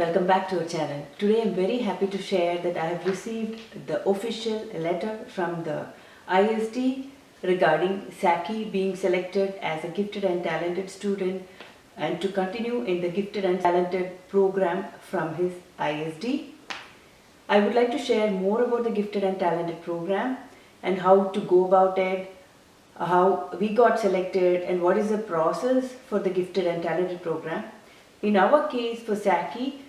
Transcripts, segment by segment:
welcome back to our channel. Today I'm very happy to share that I have received the official letter from the ISD regarding Saki being selected as a gifted and talented student and to continue in the gifted and talented program from his ISD. I would like to share more about the gifted and talented program and how to go about it, how we got selected and what is the process for the gifted and talented program. In our case for Saki,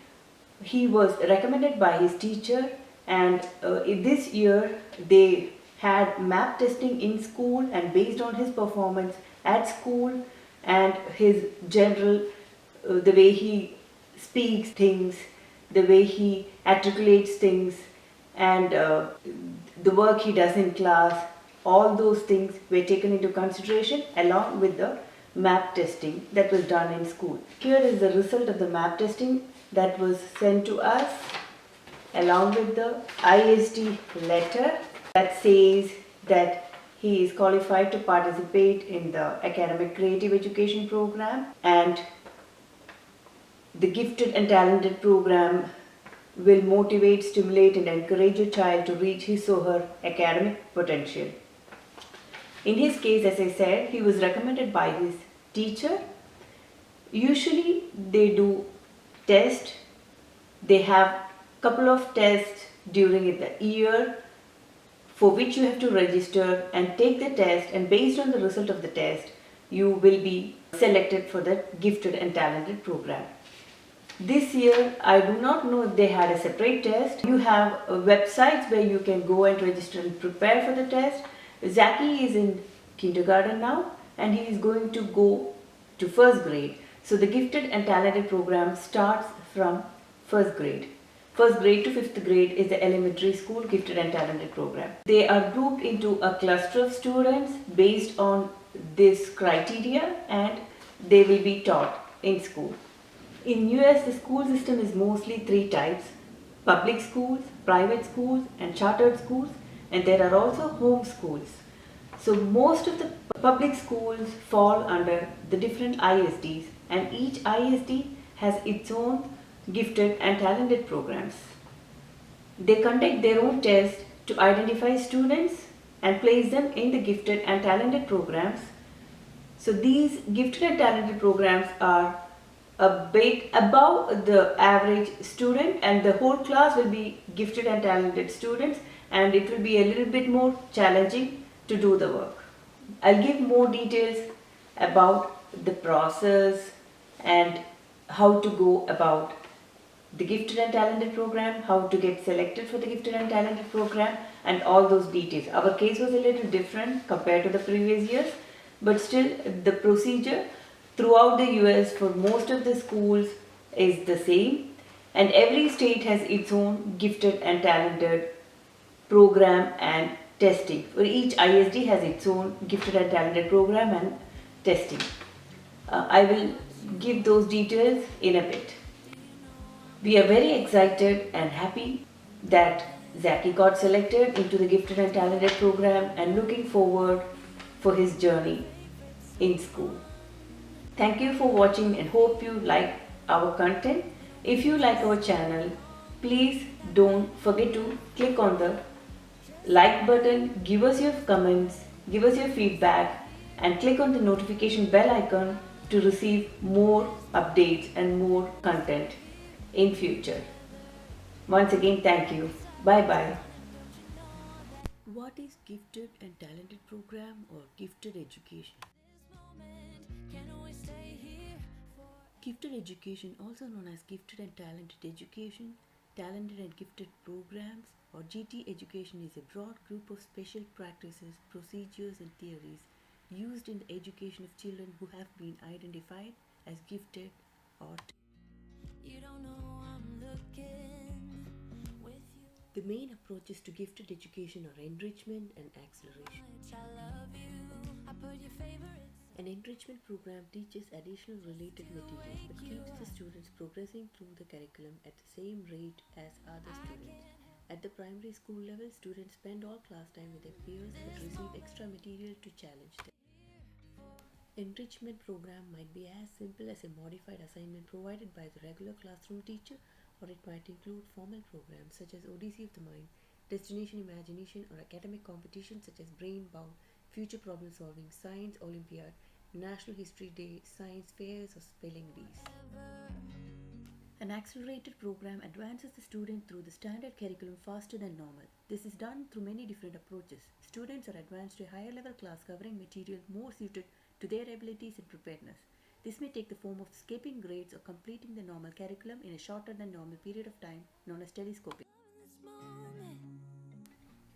he was recommended by his teacher, and in this year they had map testing in school, and based on his performance at school and his general the way he speaks things, the way he articulates things, and the work he does in class, all those things were taken into consideration along with the map testing that was done in school. Here is the result of the map testing that was sent to us along with the ISD letter that says that he is qualified to participate in the academic creative education program, and the gifted and talented program will motivate, stimulate and encourage a child to reach his or her academic potential. In his case, as I said, he was recommended by his teacher. Usually they do test. They have couple of tests during the year for which you have to register and take the test, and based on the result of the test you will be selected for the gifted and talented program. This year I do not know if they had a separate test. You have websites where you can go and register and prepare for the test. Zaki is in kindergarten now and he is going to go to first grade. So the gifted and talented program starts from first grade. First grade to fifth grade is the elementary school gifted and talented program. They are grouped into a cluster of students based on this criteria, and they will be taught in school. In US, the school system is mostly three types: public schools, private schools and chartered schools, and there are also home schools. So most of the public schools fall under the different ISDs, and each ISD has its own gifted and talented programs. They conduct their own tests to identify students and place them in the gifted and talented programs. So these gifted and talented programs are a bit above the average student, and the whole class will be gifted and talented students, and it will be a little bit more challenging to do the work. I'll give more details about the process and how to go about the gifted and talented program, how to get selected for the gifted and talented program, and all those details. Our case was a little different compared to the previous years, but still the procedure throughout the US for most of the schools is the same, and every state has its own gifted and talented program and testing. For each ISD has its own gifted and talented program and testing. I will give those details in a bit. We are very excited and happy that Zaki got selected into the gifted and talented program and looking forward for his journey in school. Thank you for watching and hope you like our content. If you like our channel, please don't forget to click on the like button, give us your comments, give us your feedback, and click on the notification bell icon to receive more updates and more content in future. Once again, thank you. Bye bye. What is gifted and talented program or gifted education? Gifted education, also known as gifted and talented education, talented and gifted programs, or GT education, is a broad group of special practices, procedures and theories used in the education of children who have been identified as gifted or you don't know I'm looking with you. The main approaches to gifted education are enrichment and acceleration. I love you. I put your favorites. An enrichment program teaches additional related materials but keeps the students progressing through the curriculum at the same rate as other students. At the primary school level, students spend all class time with their peers but receive extra material to challenge them. Enrichment program might be as simple as a modified assignment provided by the regular classroom teacher, or it might include formal programs such as Odyssey of the Mind, Destination Imagination, or academic competitions such as Brain Bound, Future Problem Solving, Science Olympiad, National History Day, Science Fairs, or Spelling Bees. An accelerated program advances the student through the standard curriculum faster than normal. This is done through many different approaches. Students are advanced to a higher level class covering material more suited to their abilities and preparedness. This may take the form of skipping grades or completing the normal curriculum in a shorter than normal period of time, known as telescoping.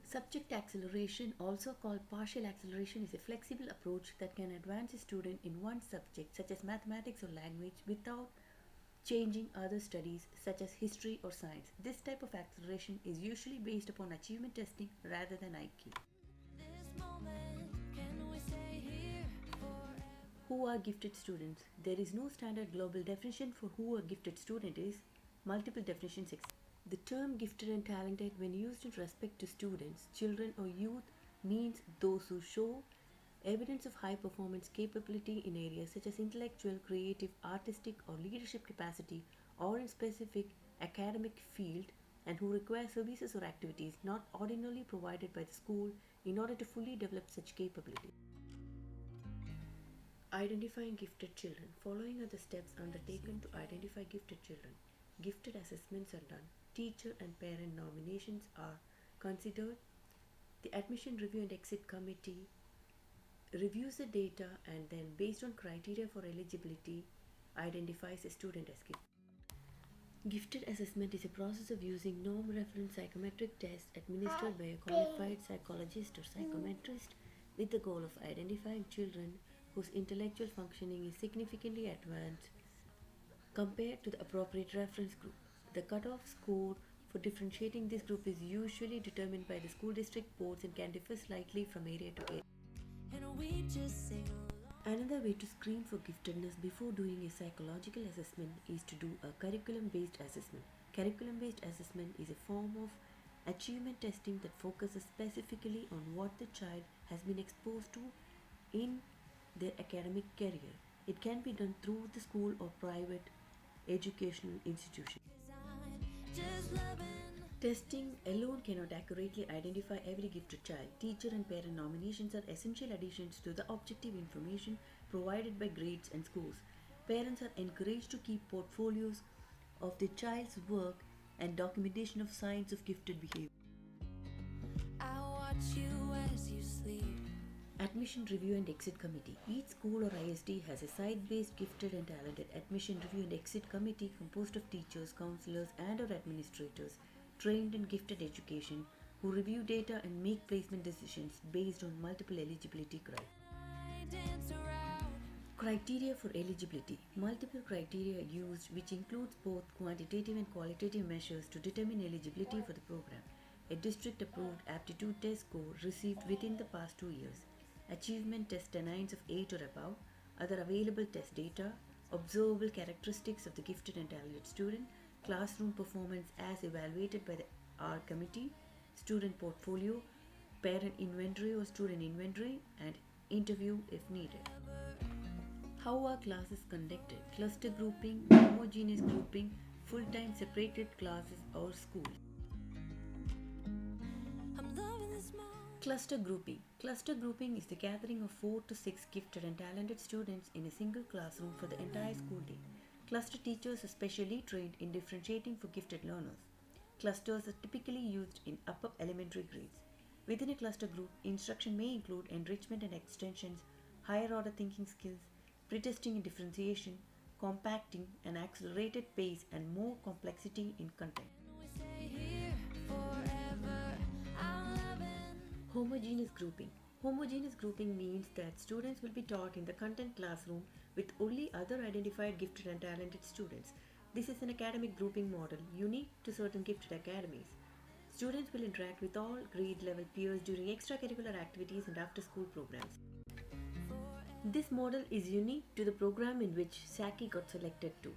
Subject acceleration, also called partial acceleration, is a flexible approach that can advance a student in one subject, such as mathematics or language, without changing other studies such as history or science. This type of acceleration is usually based upon achievement testing rather than IQ. Who are gifted students? There is no standard global definition for who a gifted student is. Multiple definitions exist. The term gifted and talented, when used in respect to students, children, or youth, means those who show evidence of high performance capability in areas such as intellectual, creative, artistic, or leadership capacity, or in specific academic field, and who require services or activities not ordinarily provided by the school in order to fully develop such capability. Identifying gifted children. Following are the steps undertaken to identify gifted children. Gifted assessments are done. Teacher and parent nominations are considered. The Admission Review and Exit Committee reviews the data and then, based on criteria for eligibility, identifies a student as gifted. Gifted assessment is a process of using norm reference psychometric tests administered by a qualified psychologist or psychometrist with the goal of identifying children whose intellectual functioning is significantly advanced compared to the appropriate reference group. The cutoff score for differentiating this group is usually determined by the school district boards and can differ slightly from area to area. Another way to screen for giftedness before doing a psychological assessment is to do a curriculum based assessment. Curriculum based assessment is a form of achievement testing that focuses specifically on what the child has been exposed to in their academic career. It can be done through the school or private educational institution. Testing alone cannot accurately identify every gifted child. Teacher and parent nominations are essential additions to the objective information provided by grades and schools. Parents are encouraged to keep portfolios of their child's work and documentation of signs of gifted behavior. I watch you as you sleep. Admission Review and Exit Committee. Each school or ISD has a site-based gifted and talented Admission Review and Exit Committee composed of teachers, counselors, and or administrators trained in gifted education who review data and make placement decisions based on multiple eligibility criteria. Criteria for eligibility. Multiple criteria are used, which includes both quantitative and qualitative measures to determine eligibility for the program. A district approved aptitude test score received within the past 2 years. Achievement test 10 of 8 or above, other available test data, observable characteristics of the gifted and talented student, classroom performance as evaluated by the R committee, student portfolio, parent inventory or student inventory, and interview if needed. How are classes conducted? Cluster grouping, homogeneous grouping, full-time separated classes or schools. Cluster grouping. Cluster grouping is the gathering of 4 to 6 gifted and talented students in a single classroom for the entire school day. Cluster teachers are specially trained in differentiating for gifted learners. Clusters are typically used in upper elementary grades. Within a cluster group, instruction may include enrichment and extensions, higher order thinking skills, pretesting and differentiation, compacting, an accelerated pace, and more complexity in content. Homogeneous grouping. Homogeneous grouping means that students will be taught in the content classroom with only other identified gifted and talented students. This is an academic grouping model unique to certain gifted academies. Students will interact with all grade level peers during extracurricular activities and after school programs. This model is unique to the program in which Saki got selected to.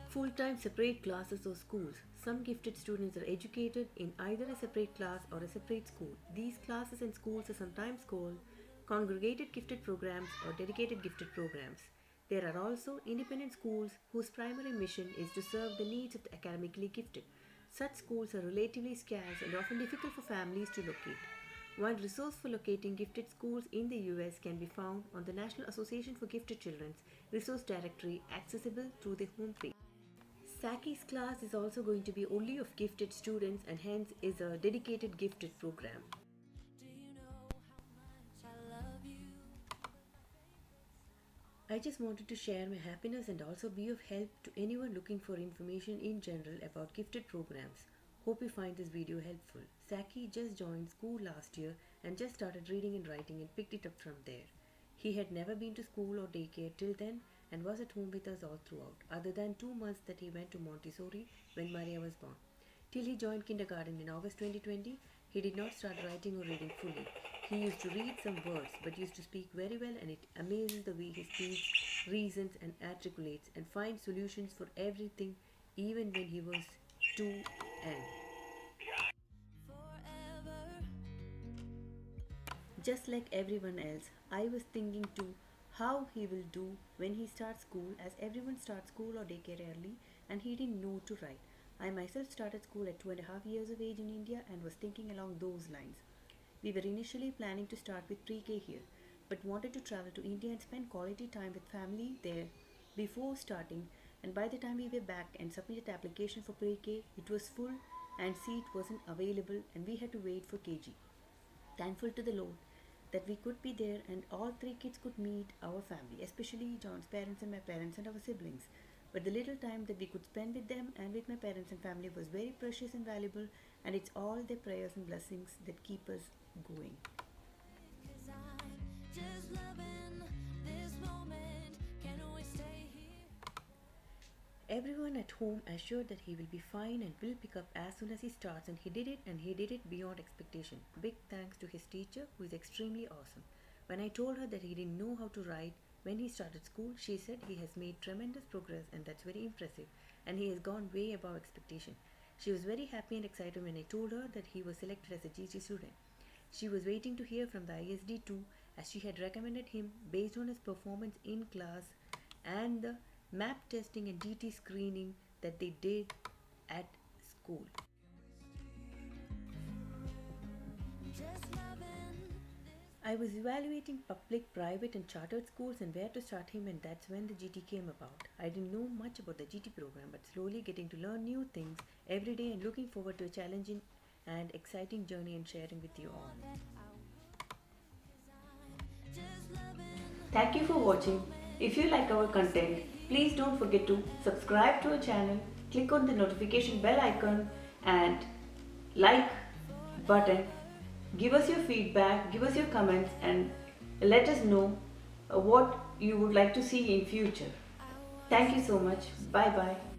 Full-time separate classes or schools. Some gifted students are educated in either a separate class or a separate school. These classes and schools are sometimes called congregated gifted programs or dedicated gifted programs. There are also independent schools whose primary mission is to serve the needs of the academically gifted. Such schools are relatively scarce and often difficult for families to locate. One resource for locating gifted schools in the US can be found on the National Association for Gifted Children's resource directory, accessible through the homepage. Saki's class is also going to be only of gifted students and hence is a dedicated gifted program. I just wanted to share my happiness and also be of help to anyone looking for information in general about gifted programs. Hope you find this video helpful. Saki just joined school last year and just started reading and writing and picked it up from there. He had never been to school or daycare till then and was at home with us all throughout, other than 2 months that he went to Montessori when Maria was born. Till he joined kindergarten in August 2020, he did not start writing or reading fully. He used to read some words but used to speak very well, and it amazes the way he speaks, reasons and articulates and finds solutions for everything even when he was 2 and just like everyone else, I was thinking too how he will do when he starts school, as everyone starts school or daycare early and he didn't know to write. I myself started school at 2.5 years of age in India and was thinking along those lines. We were initially planning to start with pre-K here, but wanted to travel to India and spend quality time with family there before starting, and by the time we were back and submitted the application for pre-K, it was full and seat wasn't available and we had to wait for KG. Thankful to the Lord that we could be there and all three kids could meet our family, especially John's parents and my parents and our siblings. But the little time that we could spend with them and with my parents and family was very precious and valuable, and it's all their prayers and blessings that keep us going. Everyone at home assured that he will be fine and will pick up as soon as he starts, and he did it, and he did it beyond expectation. Big thanks to his teacher, who is extremely awesome. When I told her that he didn't know how to write when he started school, she said he has made tremendous progress and that's very impressive, and he has gone way above expectation. She was very happy and excited when I told her that he was selected as a GT student. She was waiting to hear from the ISD too, as she had recommended him based on his performance in class and the map testing and GT screening that they did at school. I was evaluating public, private and chartered schools and where to start him, and that's when the GT came about. I didn't know much about the GT program, but slowly getting to learn new things every day and looking forward to a challenging and exciting journey and sharing with you all. Thank you for watching. If you like our content, please don't forget to subscribe to our channel, click on the notification bell icon and like button. Give us your feedback, give us your comments and let us know what you would like to see in future. Thank you so much. Bye bye.